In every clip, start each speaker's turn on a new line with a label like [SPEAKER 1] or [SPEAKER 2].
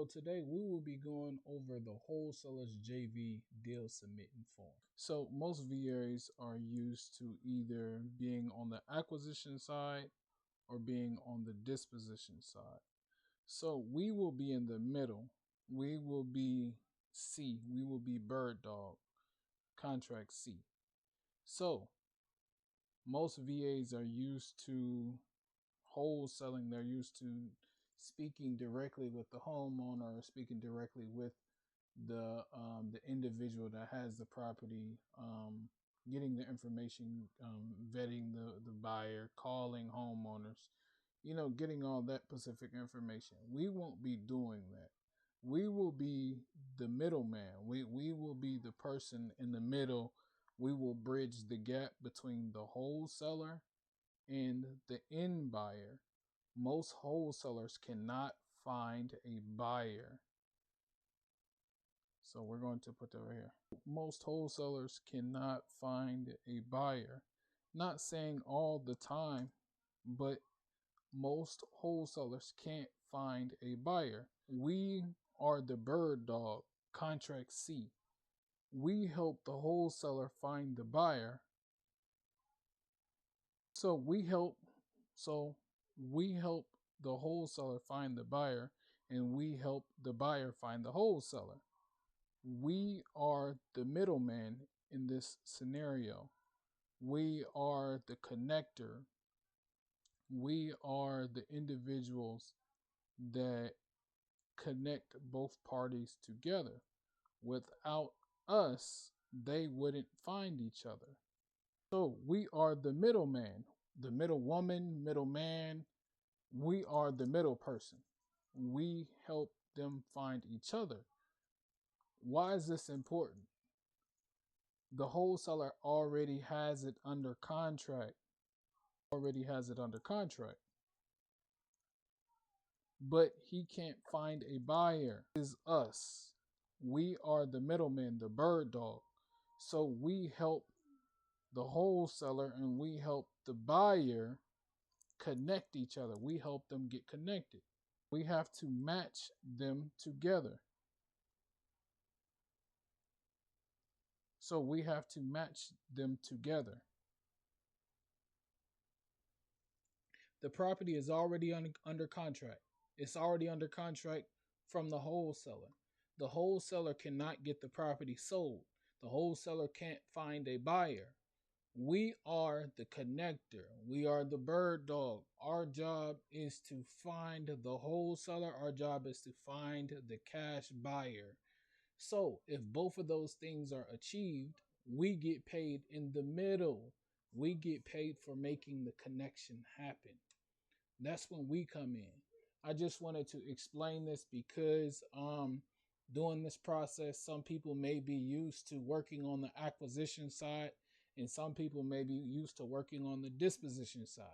[SPEAKER 1] So today we will be going over the Wholesalers JV deal submitting form. So most VAs are used to either being on the acquisition side or being on the disposition side. So we will be in the middle. We will be C. We will be bird dog, contract C. So most VAs are used to wholesaling. They're used to speaking directly with the homeowner, or speaking directly with the individual that has the property, getting the information, vetting the buyer, calling homeowners, getting all that specific information. We won't be doing that. We will be the middleman. We will be the person in the middle. We will bridge the gap between the wholesaler and the end buyer. Most wholesalers cannot find a buyer. So we're going to put that right here. Most wholesalers cannot find a buyer. Not saying all the time, but most wholesalers can't find a buyer. We are the bird dog, contract C. We help the wholesaler find the buyer. So we help the wholesaler find the buyer, and we help the buyer find the wholesaler. We are the middleman in this scenario. We are the connector. We are the individuals that connect both parties together. Without us, they wouldn't find each other. So we are the middleman, the middle woman, middle man. We are the middle person. We help them find each other. Why is this important? The wholesaler already has it under contract. But he can't find a buyer. It is us. We are the middleman, the bird dog. So we help the wholesaler and we help the buyer connect each other. We help them get connected. We have to match them together. So we have to match them together. The property is already under contract. It's already under contract from the wholesaler. The wholesaler cannot get the property sold. The wholesaler can't find a buyer. We are the connector. We are the bird dog. Our job is to find the wholesaler. Our job is to find the cash buyer. So if both of those things are achieved, we get paid in the middle. We get paid for making the connection happen. That's when we come in. I just wanted to explain this because during this process, some people may be used to working on the acquisition side, and some people may be used to working on the disposition side.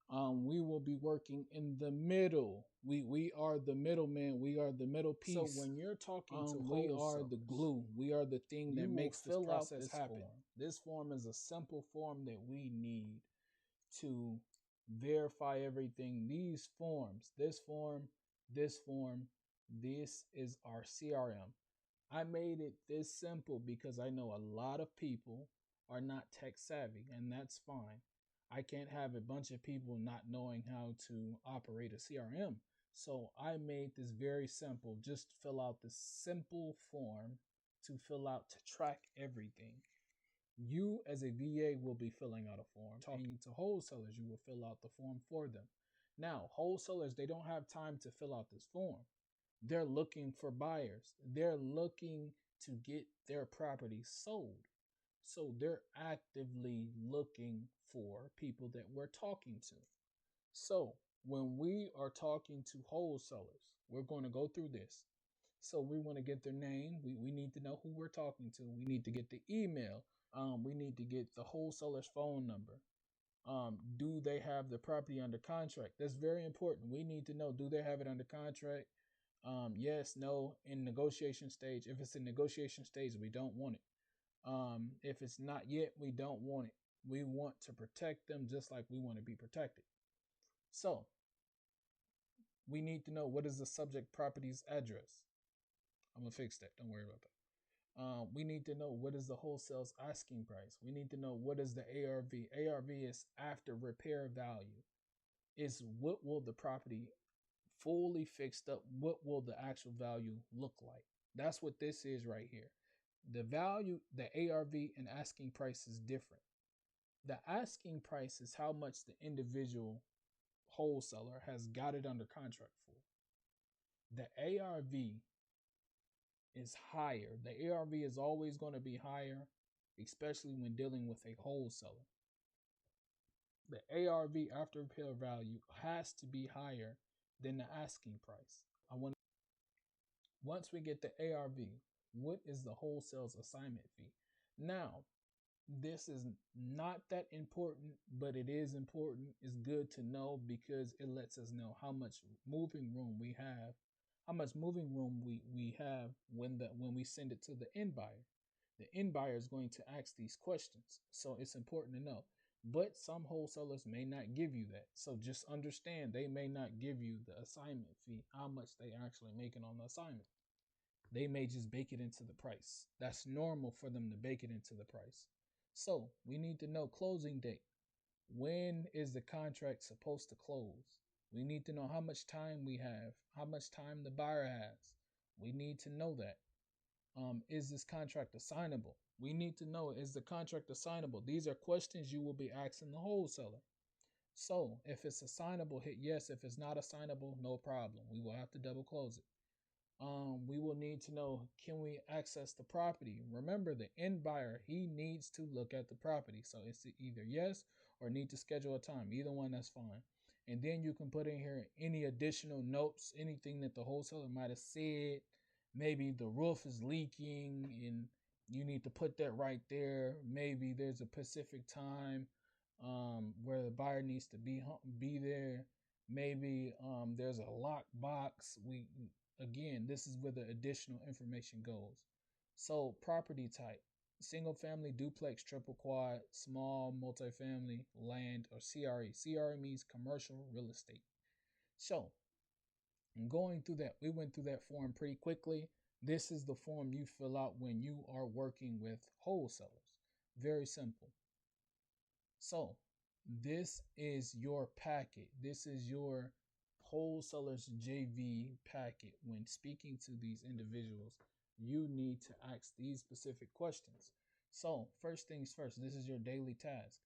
[SPEAKER 1] We will be working in the middle. We are the middleman. We are the middle piece. So when you're talking to we are the glue. We are the thing that makes this process happen. This form is a simple form that we need to verify everything. These forms, this form, this is our CRM. I made it this simple because I know a lot of people are not tech savvy, and that's fine. I can't have a bunch of people not knowing how to operate a CRM. So I made this very simple. Just fill out this simple form to fill out to track everything. You as a VA will be filling out a form. Talking to wholesalers, you will fill out the form for them. Now, wholesalers, they don't have time to fill out this form. They're looking for buyers. They're looking to get their property sold. So they're actively looking for people that we're talking to. So when we are talking to wholesalers, we're going to go through this. So we want to get their name. We need to know who we're talking to. We need to get the email. We need to get the wholesaler's phone number. Do they have the property under contract? That's very important. We need to know, do they have it under contract? Yes, no, in negotiation stage. If it's in negotiation stage, we don't want it. If it's not yet, we don't want it. We want to protect them just like we want to be protected. So We need to know what is the subject property's address. I'm gonna fix that. Don't worry about that. We need to know what is the wholesale's asking price. We need to know what is the ARV. ARV is after repair value. Is what will the property fully fixed up? What will the actual value look like? That's what this is right here. The value, the ARV and asking price is different. The asking price is how much the individual wholesaler has got it under contract for. The ARV is higher. The ARV is always going to be higher, especially when dealing with a wholesaler. The ARV after repair value has to be higher than the asking price. Once we get the ARV, what is the wholesale's assignment fee? Now, this is not that important, but it is important. It's good to know because it lets us know how much moving room we have, how much moving room we have when we send it to the end buyer. The end buyer is going to ask these questions, so it's important to know. But some wholesalers may not give you that, so just understand they may not give you the assignment fee, how much they actually making on the assignment. They may just bake it into the price. That's normal for them to bake it into the price. So we need to know closing date. When is the contract supposed to close? We need to know how much time we have, how much time the buyer has. We need to know that. Is this contract assignable? We need to know, is the contract assignable? These are questions you will be asking the wholesaler. So if it's assignable, hit yes. If it's not assignable, no problem. We will have to double close it. We will need to know, can we access the property? Remember, the end buyer, he needs to look at the property. So it's either yes or need to schedule a time. Either one, that's fine. And then you can put in here any additional notes, anything that the wholesaler might have said. Maybe the roof is leaking and you need to put that right there. Maybe there's a specific time where the buyer needs to be there. Maybe there's a lock box. Again, this is where the additional information goes. So property type: single family, duplex, triple quad, small, multifamily, land, or CRE. CRE means commercial real estate. So going through that, we went through that form pretty quickly. This is the form you fill out when you are working with wholesalers. Very simple. So this is your packet. This is your wholesalers JV packet. When speaking to these individuals, you need to ask these specific questions. So first things first, this is your daily task.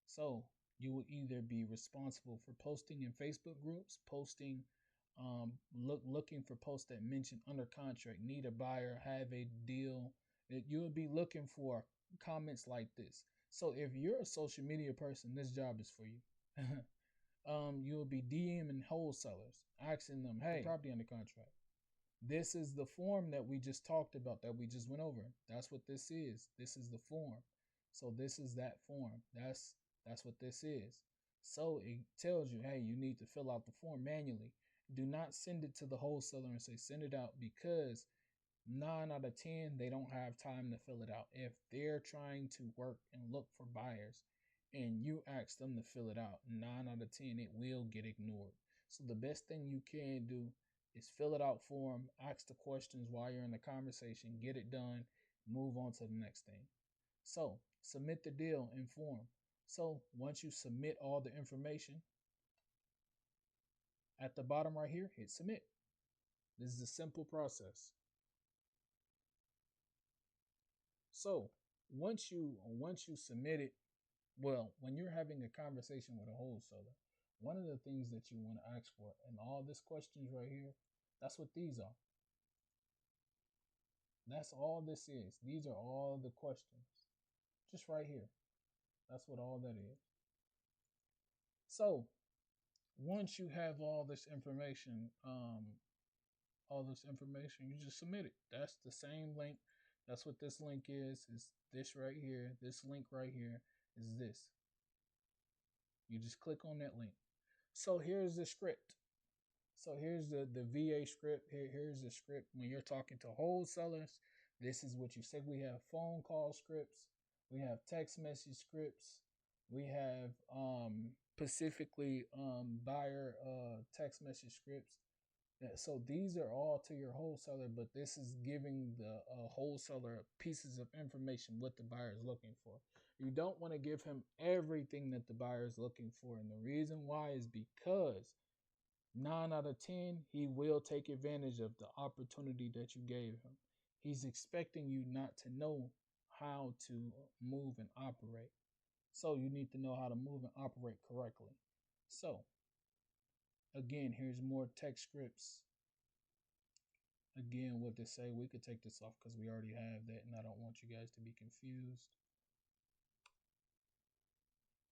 [SPEAKER 1] So you will either be responsible for posting in Facebook groups, posting, looking for posts that mention under contract, need a buyer, have a deal. You will be looking for comments like this. So if you're a social media person, this job is for you. You'll be DMing wholesalers, asking them, hey, the property under contract. This is the form that we just talked about, that we just went over. That's what this is. This is the form. So this is that form. That's what this is. So it tells you, hey, you need to fill out the form manually. Do not send it to the wholesaler and say send it out, because 9 out of 10, they don't have time to fill it out. If they're trying to work and look for buyers and you ask them to fill it out, 9 out of 10, it will get ignored. So the best thing you can do is fill it out for them, ask the questions while you're in the conversation, get it done, move on to the next thing. So submit the deal in form. So once you submit all the information, at the bottom right here, hit submit. This is a simple process. So once you submit it, well, when you're having a conversation with a wholesaler, one of the things that you want to ask for, and all these questions right here, that's what these are. That's all this is. These are all the questions, just right here. That's what all that is. So once you have all this information, you just submit it. That's the same link. That's what this link is. Is this right here. This link right here is this. You just click on that link. So here's the script. So here's the VA script. Here's the script. When you're talking to wholesalers, this is what you say. We have phone call scripts. We have text message scripts. We have specifically buyer text message scripts. Yeah, so these are all to your wholesaler, but this is giving the wholesaler pieces of information what the buyer is looking for. You don't want to give him everything that the buyer is looking for, and the reason why is because 9 out of 10 he will take advantage of the opportunity that you gave him. He's expecting you not to know how to move and operate, so you need to know how to move and operate correctly. So again, here's more text scripts. Again, what to say, we could take this off because we already have that and I don't want you guys to be confused.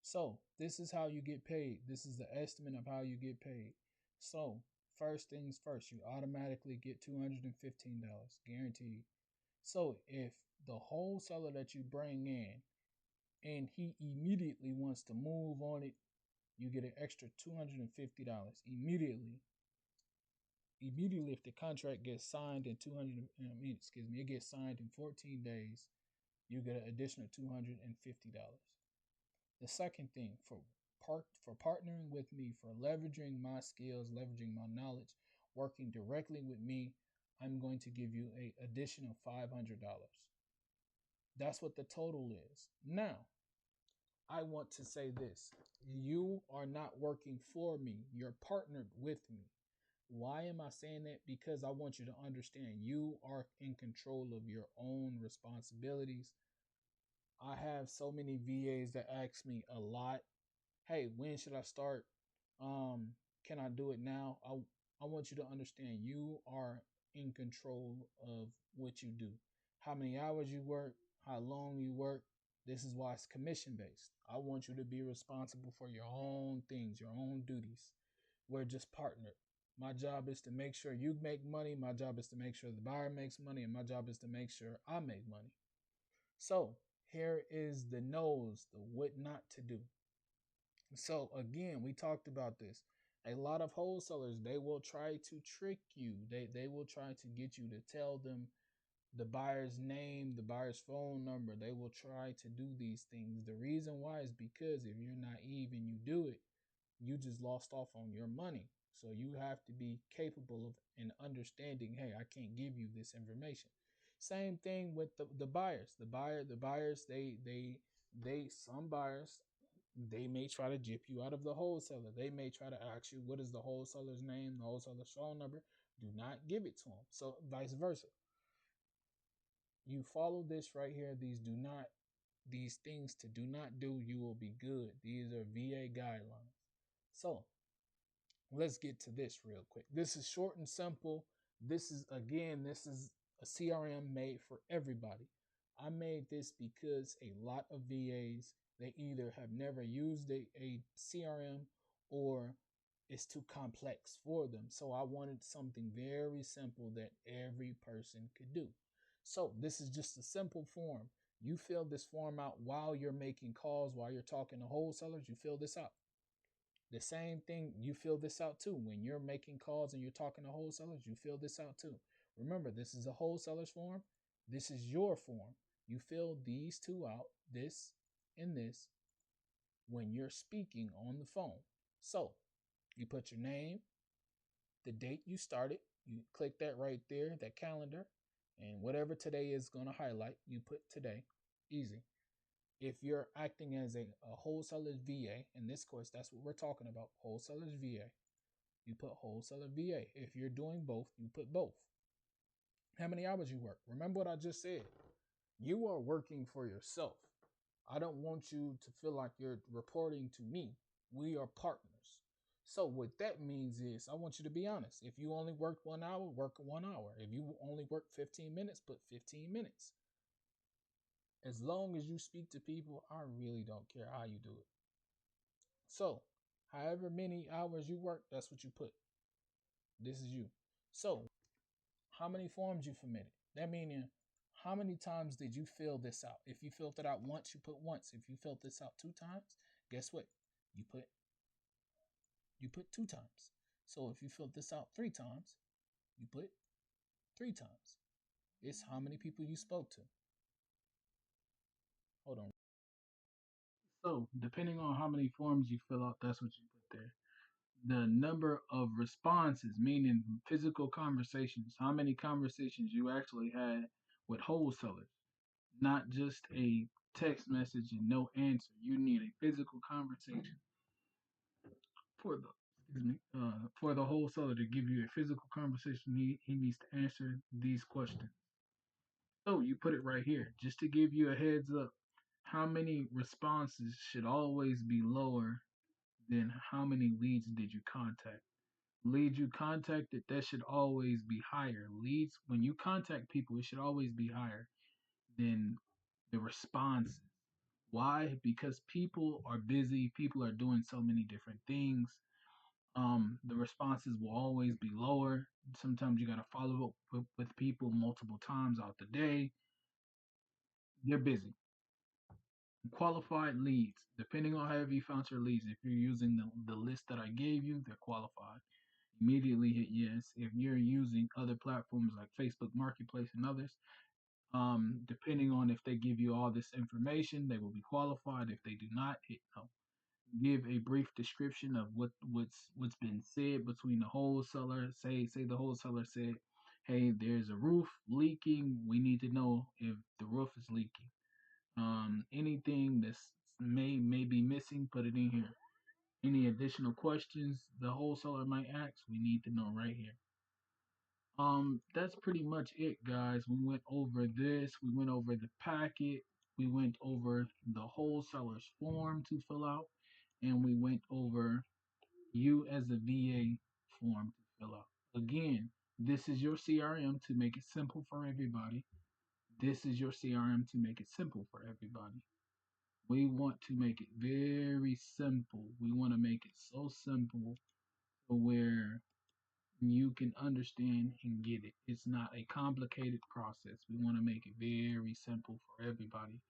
[SPEAKER 1] So this is how you get paid. This is the estimate of how you get paid. So first things first, you automatically get $215 guaranteed. So if the wholesaler that you bring in and he immediately wants to move on it, you get an extra $250 immediately. Immediately, if the contract gets signed in 200, excuse me, it gets signed in 14 days, you get an additional $250. The second thing, for partnering with me, for leveraging my skills, leveraging my knowledge, working directly with me, I'm going to give you an additional $500. That's what the total is. Now, I want to say this. You are not working for me. You're partnered with me. Why am I saying that? Because I want you to understand you are in control of your own responsibilities. I have so many VAs that ask me a lot, hey, when should I start? Um, can I do it now? I want you to understand you are in control of what you do. How many hours you work, how long you work. This is why it's commission based. I want you to be responsible for your own things, your own duties. We're just partnered. My job is to make sure you make money. My job is to make sure the buyer makes money. And my job is to make sure I make money. So here is the no's, the what not to do. So again, we talked about this. A lot of wholesalers, they will try to trick you. They will try to get you to tell them the buyer's name, the buyer's phone number. They will try to do these things. The reason why is because if you're naive and you do it, you just lost off on your money. So you have to be capable of and understanding, hey, I can't give you this information. Same thing with the buyers. The buyers, some buyers, they may try to jip you out of the wholesaler. They may try to ask you, what is the wholesaler's name, the wholesaler's phone number? Do not give it to them. So vice versa. You follow this right here. These things to do not do, you will be good. These are VA guidelines. So let's get to this real quick. This is short and simple. This is a CRM made for everybody. I made this because a lot of VAs, they either have never used a CRM or it's too complex for them. So I wanted something very simple that every person could do. So this is just a simple form. You fill this form out while you're making calls, while you're talking to wholesalers, you fill this out. The same thing, you fill this out too. When you're making calls and you're talking to wholesalers, you fill this out too. Remember, this is a wholesaler's form. This is your form. You fill these two out, this and this, when you're speaking on the phone. So you put your name, the date you started, you click that right there, that calendar, and whatever today is going to highlight, you put today. Easy. If you're acting as a wholesaler's VA, in this course, that's what we're talking about, wholesaler's VA, you put wholesaler VA. If you're doing both, you put both. How many hours you work? Remember what I just said. You are working for yourself. I don't want you to feel like you're reporting to me. We are partners. So what that means is I want you to be honest. If you only work 1 hour, work 1 hour. If you only work 15 minutes, put 15 minutes. As long as you speak to people, I really don't care how you do it. So, however many hours you work, that's what you put. This is you. So, how many forms you submitted? That meaning, how many times did you fill this out? If you filled it out once, you put once. If you filled this out 2 times, guess what? You put 2 times. So if you filled this out 3 times, you put 3 times. It's how many people you spoke to. Hold on. So depending on how many forms you fill out, that's what you put there. the number of responses, meaning physical conversations, how many conversations you actually had with wholesalers, not just a text message and no answer. You need a physical conversation for the for the wholesaler to give you a physical conversation. He needs to answer these questions. So you put it right here, just to give you a heads up. How many responses should always be lower than how many leads did you contact? Leads you contacted, that should always be higher. Leads, when you contact people, it should always be higher than the responses. Why? Because people are busy, people are doing so many different things. The responses will always be lower. Sometimes you got to follow up with people multiple times out the day. They're busy. Qualified leads, depending on however you found your leads. If you're using the list that I gave you, they're qualified. Immediately hit yes. If you're using other platforms like Facebook Marketplace and others, depending on if they give you all this information, they will be qualified. If they do not, hit no. Give a brief description of what's been said between the wholesaler. Say the wholesaler said, "Hey, there's a roof leaking. We need to know if the roof is leaking. Anything that's may be missing, put it in here. Any additional questions the wholesaler might ask, we need to know right here." That's pretty much it, guys. We went over this. We went over the packet. We went over the wholesaler's form to fill out, and we went over you as a VA form to fill out. Again, this is your CRM to make it simple for everybody. This is your CRM to make it simple for everybody. We want to make it very simple. We want to make it so simple to where you can understand and get it. It's not a complicated process. We want to make it very simple for everybody.